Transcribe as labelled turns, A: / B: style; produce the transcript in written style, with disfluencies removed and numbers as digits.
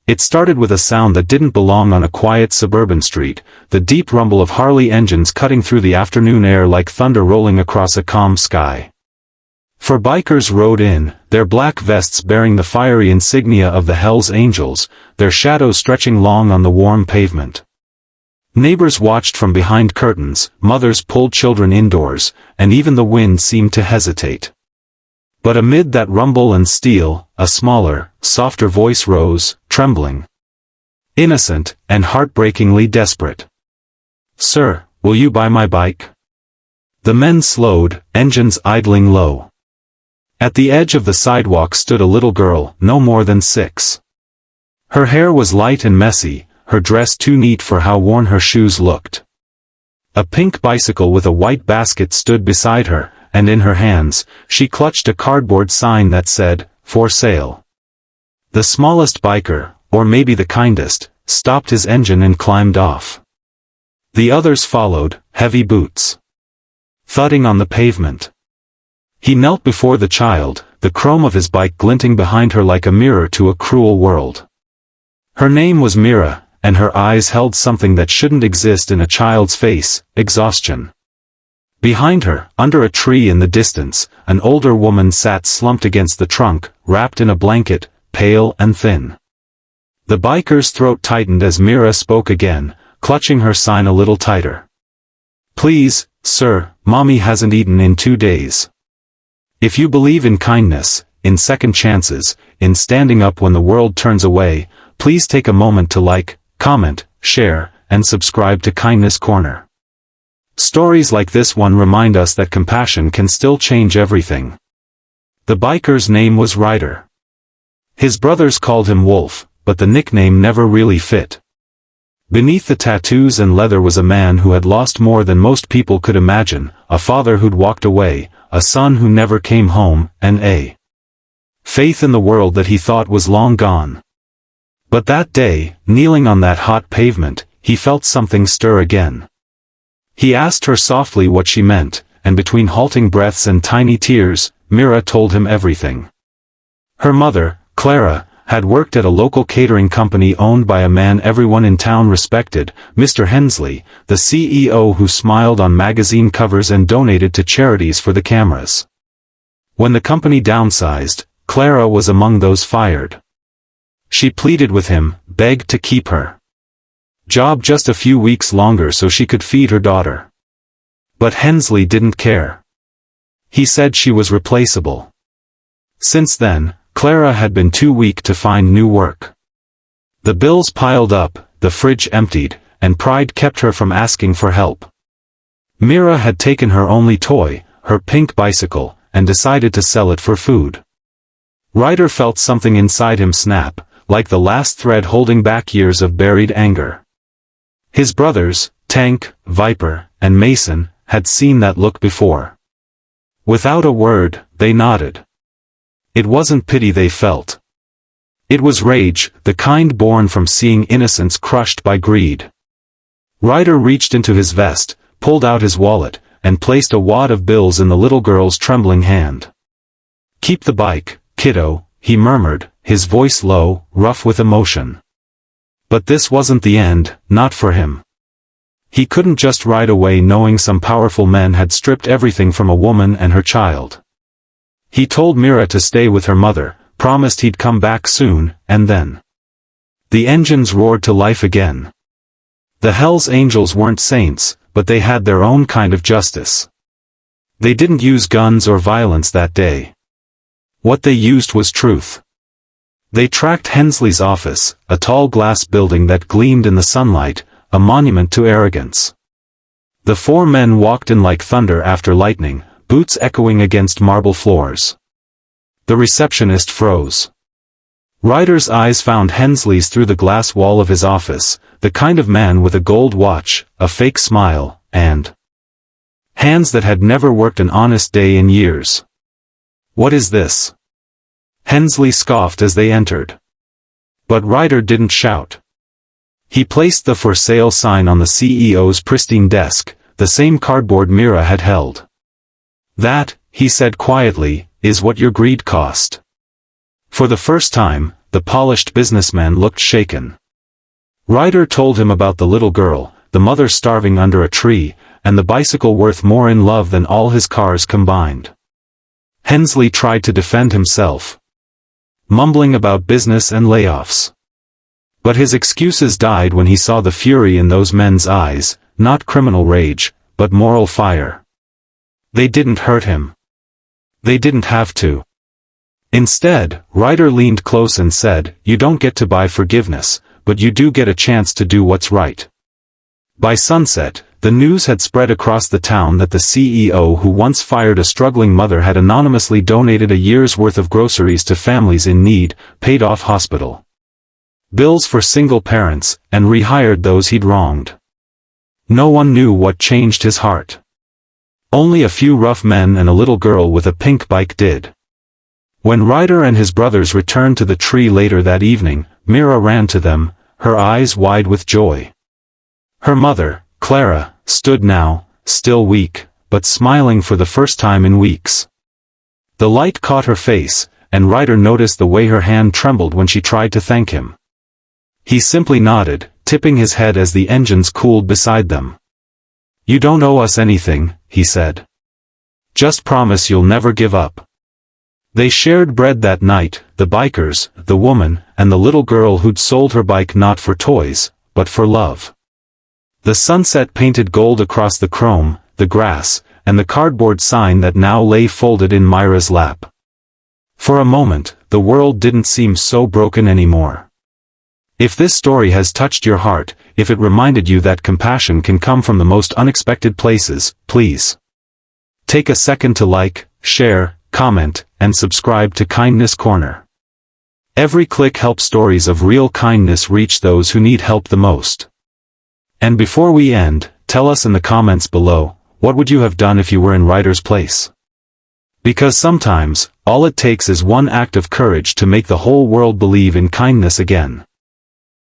A: It started with a sound that didn't belong on a quiet suburban street, the deep rumble of Harley engines cutting through the afternoon air like thunder rolling across a calm sky. 4 bikers rode in, their black vests bearing the fiery insignia of the Hells Angels, their shadows stretching long on the warm pavement. Neighbors watched from behind curtains, mothers pulled children indoors, and even the wind seemed to hesitate. But amid that rumble and steel, a smaller, softer voice rose, trembling. Innocent, and heartbreakingly desperate. "Sir, will you buy my bike?" The men slowed, engines idling low. At the edge of the sidewalk stood a little girl, no more than 6. Her hair was light and messy, her dress too neat for how worn her shoes looked. A pink bicycle with a white basket stood beside her, and in her hands, she clutched a cardboard sign that said, "For sale." The smallest biker, or maybe the kindest, stopped his engine and climbed off. The others followed, heavy boots thudding on the pavement. He knelt before the child, the chrome of his bike glinting behind her like a mirror to a cruel world. Her name was Mira, and her eyes held something that shouldn't exist in a child's face, exhaustion. Behind her, under a tree in the distance, an older woman sat slumped against the trunk, wrapped in a blanket, pale and thin. The biker's throat tightened as Mira spoke again, clutching her sign a little tighter. "Please, sir, Mommy hasn't eaten in 2 days. If you believe in kindness, in second chances, in standing up when the world turns away, please take a moment to like, comment, share, and subscribe to Kindness Corner." Stories like this one remind us that compassion can still change everything. The biker's name was Ryder. His brothers called him Wolf, but the nickname never really fit. Beneath the tattoos and leather was a man who had lost more than most people could imagine, a father who'd walked away, a son who never came home, and a faith in the world that he thought was long gone. But that day, kneeling on that hot pavement, he felt something stir again. He asked her softly what she meant, and between halting breaths and tiny tears, Mira told him everything. Her mother, Clara, had worked at a local catering company owned by a man everyone in town respected, Mr. Hensley, the CEO who smiled on magazine covers and donated to charities for the cameras. When the company downsized, Clara was among those fired. She pleaded with him, begged to keep her job just a few weeks longer so she could feed her daughter. But Hensley didn't care. He said she was replaceable. Since then, Clara had been too weak to find new work. The bills piled up, the fridge emptied, and pride kept her from asking for help. Mira had taken her only toy, her pink bicycle, and decided to sell it for food. Ryder felt something inside him snap, like the last thread holding back years of buried anger. His brothers, Tank, Viper, and Mason, had seen that look before. Without a word, they nodded. It wasn't pity they felt. It was rage, the kind born from seeing innocence crushed by greed. Ryder reached into his vest, pulled out his wallet, and placed a wad of bills in the little girl's trembling hand. "Keep the bike, kiddo," he murmured, his voice low, rough with emotion. But this wasn't the end, not for him. He couldn't just ride away knowing some powerful men had stripped everything from a woman and her child. He told Mira to stay with her mother, promised he'd come back soon, and then the engines roared to life again. The Hells Angels weren't saints, but they had their own kind of justice. They didn't use guns or violence that day. What they used was truth. They tracked Hensley's office, a tall glass building that gleamed in the sunlight, a monument to arrogance. The 4 men walked in like thunder after lightning, boots echoing against marble floors. The receptionist froze. Ryder's eyes found Hensley's through the glass wall of his office, the kind of man with a gold watch, a fake smile, and hands that had never worked an honest day in years. "What is this?" Hensley scoffed as they entered. But Ryder didn't shout. He placed the for sale sign on the CEO's pristine desk, the same cardboard Mira had held. "That," he said quietly, "is what your greed cost." For the first time, the polished businessman looked shaken. Ryder told him about the little girl, the mother starving under a tree, and the bicycle worth more in love than all his cars combined. Hensley tried to defend himself, mumbling about business and layoffs. But his excuses died when he saw the fury in those men's eyes, not criminal rage, but moral fire. They didn't hurt him. They didn't have to. Instead, Ryder leaned close and said, "You don't get to buy forgiveness, but you do get a chance to do what's right." By sunset, the news had spread across the town that the CEO who once fired a struggling mother had anonymously donated a year's worth of groceries to families in need, paid off hospital bills for single parents, and rehired those he'd wronged. No one knew what changed his heart. Only a few rough men and a little girl with a pink bike did. When Ryder and his brothers returned to the tree later that evening, Mira ran to them, her eyes wide with joy. Her mother, Clara, stood now, still weak, but smiling for the first time in weeks. The light caught her face, and Ryder noticed the way her hand trembled when she tried to thank him. He simply nodded, tipping his head as the engines cooled beside them. "You don't owe us anything," he said. "Just promise you'll never give up." They shared bread that night, the bikers, the woman, and the little girl who'd sold her bike not for toys, but for love. The sunset painted gold across the chrome, the grass, and the cardboard sign that now lay folded in Myra's lap. For a moment, the world didn't seem so broken anymore. If this story has touched your heart, if it reminded you that compassion can come from the most unexpected places, please take a second to like, share, comment, and subscribe to Kindness Corner. Every click helps stories of real kindness reach those who need help the most. And before we end, tell us in the comments below, what would you have done if you were in Ryder's place? Because sometimes, all it takes is one act of courage to make the whole world believe in kindness again.